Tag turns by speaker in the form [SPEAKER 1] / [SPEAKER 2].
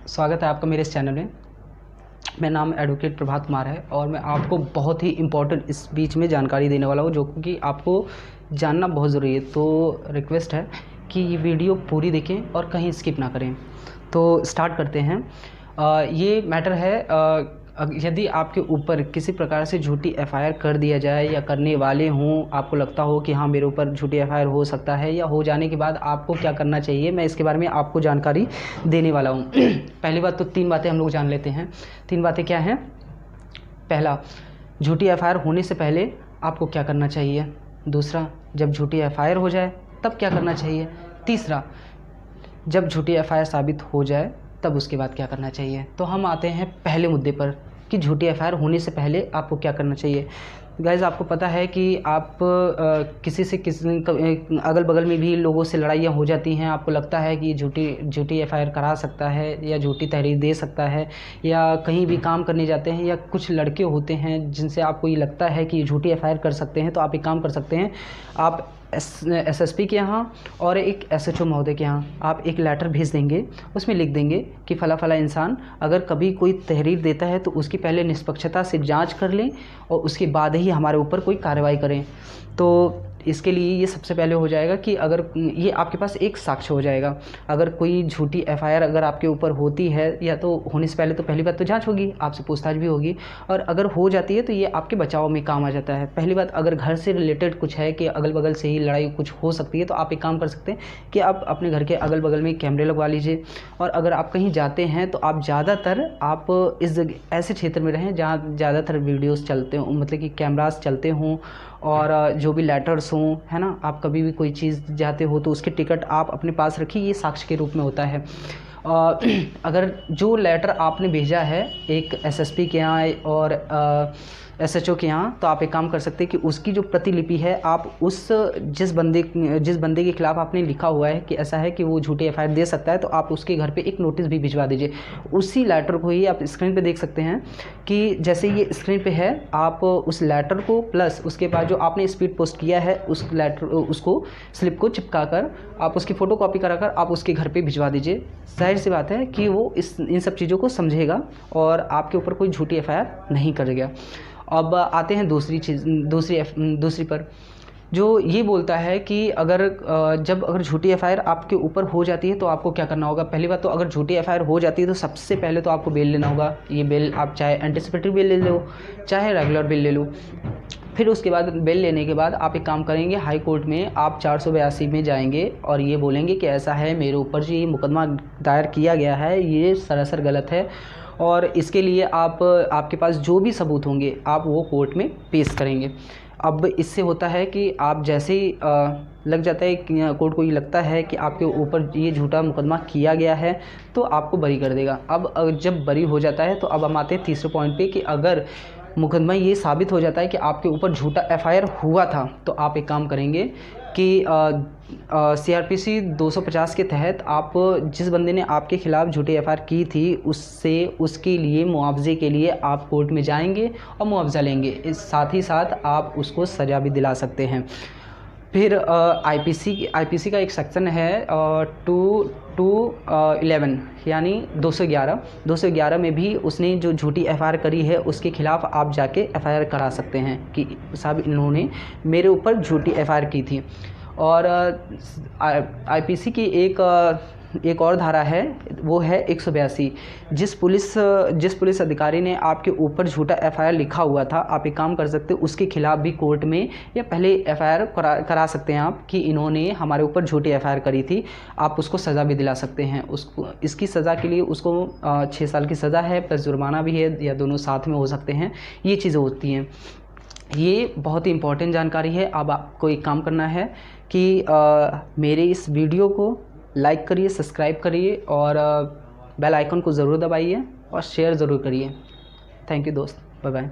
[SPEAKER 1] स्वागत है आपका मेरे इस चैनल में। मेरा नाम एडवोकेट प्रभात कुमार है और मैं आपको बहुत ही इम्पोर्टेंट इस बीच में जानकारी देने वाला हूँ जो कि आपको जानना बहुत ज़रूरी है। तो रिक्वेस्ट है कि ये वीडियो पूरी देखें और कहीं स्किप ना करें। तो स्टार्ट करते हैं। ये मैटर है, यदि आपके ऊपर किसी प्रकार से झूठी एफआईआर कर दिया जाए या करने वाले हों, आपको लगता हो कि हाँ मेरे ऊपर झूठी एफआईआर हो सकता है या हो जाने के बाद आपको क्या करना चाहिए, मैं इसके बारे में आपको जानकारी देने वाला हूँ। पहली बात तो 3 बातें हम लोग जान लेते हैं। 3 बातें क्या हैं? पहला, झूठी एफआईआर होने से पहले आपको क्या करना चाहिए। दूसरा, जब झूठी एफआईआर हो जाए तब क्या करना चाहिए। तीसरा, जब झूठी एफआईआर साबित हो जाए तब उसके बाद क्या करना चाहिए। तो हम आते हैं पहले मुद्दे पर कि झूठी एफआईआर होने से पहले आपको क्या करना चाहिए। गाइज़, आपको पता है कि आप किसी अगल बगल में भी लोगों से लड़ाइयाँ हो जाती हैं। आपको लगता है कि झूठी एफआईआर करा सकता है या झूठी तहरीर दे सकता है, या कहीं भी काम करने जाते हैं या कुछ लड़के होते हैं जिनसे आपको ये लगता है कि झूठी एफआईआर कर सकते हैं। तो आप एक काम कर सकते हैं, आप एसएसपी के यहाँ और एक एसएचओ महोदय के यहाँ आप एक लेटर भेज देंगे। उसमें लिख देंगे कि फ़ला इंसान अगर कभी कोई तहरीर देता है तो उसकी पहले निष्पक्षता से जांच कर लें और उसके बाद ही हमारे ऊपर कोई कार्रवाई करें। तो इसके लिए ये सबसे पहले हो जाएगा कि अगर ये आपके पास एक साक्ष्य हो जाएगा। अगर कोई झूठी एफआईआर अगर आपके ऊपर होती है, या तो होने से पहले तो पहली बात तो जांच होगी, आपसे पूछताछ भी होगी, और अगर हो जाती है तो ये आपके बचाव में काम आ जाता है। पहली बात, अगर घर से रिलेटेड कुछ है कि अगल बगल से ही लड़ाई कुछ हो सकती है, तो आप एक काम कर सकते हैं कि आप अपने घर के अगल बगल में कैमरे लगवा लीजिए। और अगर आप कहीं जाते हैं तो आप ज़्यादातर आप इस ऐसे क्षेत्र में रहें जहाँ ज़्यादातर वीडियोज़ चलते हों, मतलब कि कैमरास चलते हों, और जो भी लेटर्स हों, है ना। आप कभी भी कोई चीज़ जाते हो तो उसके टिकट आप अपने पास रखिए, ये साक्ष्य के रूप में होता है। अगर जो लेटर आपने भेजा है एक एसएसपी के यहाँ और एसएचओ के यहाँ, तो आप एक काम कर सकते हैं कि उसकी जो प्रतिलिपि है आप उस जिस बंदे के खिलाफ़ आपने लिखा हुआ है कि ऐसा है कि वो झूठी एफआईआर दे सकता है, तो आप उसके घर पे एक नोटिस भी भिजवा दीजिए। उसी लेटर को ही आप स्क्रीन पे देख सकते हैं कि जैसे ये स्क्रीन पे है, आप उस लेटर को प्लस उसके बाद जो आपने स्पीड पोस्ट किया है उस लेटर उसको स्लिप को चिपका कर आप उसकी फ़ोटो कॉपी कराकर आप उसके घर पे भिजवा दीजिए। जाहिर सी बात है कि वो इन सब चीज़ों को समझेगा और आपके ऊपर कोई झूठी एफआईआर नहीं करेगा। अब आते हैं दूसरी पर, जो ये बोलता है कि अगर झूठी एफआईआर आपके ऊपर हो जाती है तो आपको क्या करना होगा। पहली बात तो अगर झूठी एफआईआर हो जाती है तो सबसे पहले तो आपको बेल लेना होगा। ये बेल आप चाहे एंटिसिपेटरी बेल ले लो चाहे रेगुलर बेल ले लो। फिर उसके बाद बेल लेने के बाद आप एक काम करेंगे, हाई कोर्ट में आप 482 में जाएंगे और ये बोलेंगे कि ऐसा है, मेरे ऊपर जो ये मुकदमा दायर किया गया है ये सरासर गलत है, और इसके लिए आपके पास जो भी सबूत होंगे आप वो कोर्ट में पेश करेंगे। अब इससे होता है कि आप जैसे ही लग जाता है कि कोर्ट को ये लगता है कि आपके ऊपर ये झूठा मुकदमा किया गया है तो आपको बरी कर देगा। अब जब बरी हो जाता है तो अब हम आते हैं तीसरे पॉइंट पे कि अगर मुकदमा ये साबित हो जाता है कि आपके ऊपर झूठा एफआईआर हुआ था, तो आप एक काम करेंगे कि सीआरपीसी 250 के तहत आप जिस बंदे ने आपके खिलाफ़ झूठी एफआईआर की थी उसके लिए मुआवजे के लिए आप कोर्ट में जाएंगे और मुआवजा लेंगे। इस साथ ही साथ आप उसको सज़ा भी दिला सकते हैं। फिर आईपीसी का एक सेक्शन है 211 यानी 211 में भी उसने जो झूठी एफआईआर करी है उसके खिलाफ़ आप जाके एफआईआर करा सकते हैं कि साहब इन्होंने मेरे ऊपर झूठी एफआईआर की थी। और आईपीसी की एक और धारा है, वो है 182। जिस पुलिस अधिकारी ने आपके ऊपर झूठा एफआईआर लिखा हुआ था, आप एक काम कर सकते हो उसके खिलाफ़ भी कोर्ट में या पहले एफआईआर करा सकते हैं आप कि इन्होंने हमारे ऊपर झूठी एफआईआर करी थी। आप उसको सज़ा भी दिला सकते हैं। उसको इसकी सज़ा के लिए उसको 6 साल की सज़ा है प्लस जुर्माना भी है, या दोनों साथ में हो सकते हैं। ये चीज़ें होती हैं। ये बहुत ही इम्पोर्टेंट जानकारी है। अब आपको एक काम करना है कि मेरे इस वीडियो को लाइक करिए, सब्सक्राइब करिए और बेल आइकन को ज़रूर दबाइए और शेयर ज़रूर करिए। थैंक यू दोस्त, बाय बाय।